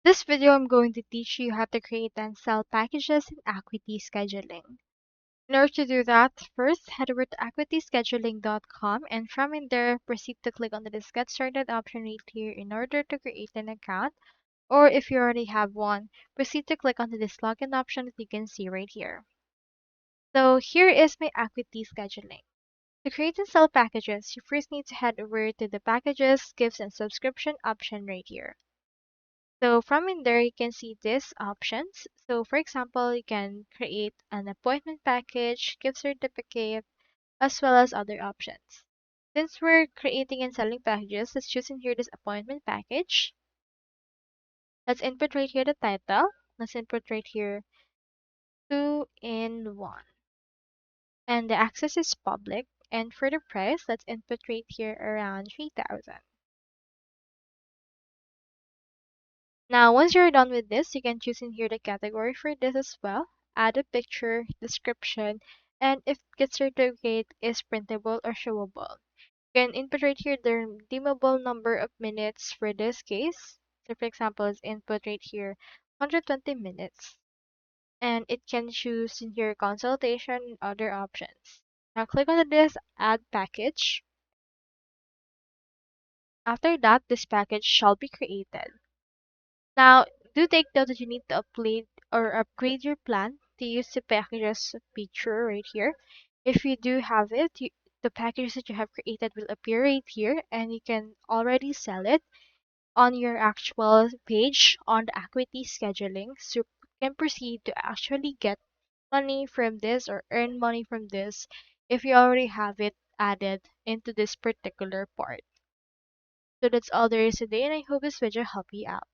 This video I'm going to teach you how to create and sell packages in Acuity Scheduling. In order to do that, first head over to acuityscheduling.com and from in there proceed to click on the Get Started option right here in order to create an account, or if you already have one, proceed to click on this login option that you can see right here. So here is my Acuity Scheduling. To create and sell packages, you first need to head over to the Packages, Gifts, and Subscription option right here. So from in there, you can see these options. So for example, you can create an appointment package, gift certificate, as well as other options. Since we're creating and selling packages, let's choose in here this appointment package. Let's input right here the title. Let's input right here 2-in-1. And the access is public. And for the price, let's input right here around 3,000. Now, once you're done with this, you can choose in here the category for this as well. Add a picture, description, and if get certificate is printable or showable. You can input right here the redeemable number of minutes for this case. So for example, let's input right here 120 minutes. And it can choose in here consultation and other options. Now click on this add package. After that, this package shall be created. Now, do take note that you need to upgrade your plan to use the packages feature right here. If you do have it, the package that you have created will appear right here and you can already sell it on your actual page on the Acuity Scheduling. So you can proceed to actually get money from this or earn money from this if you already have it added into this particular part. So that's all there is today and I hope this video helped you out.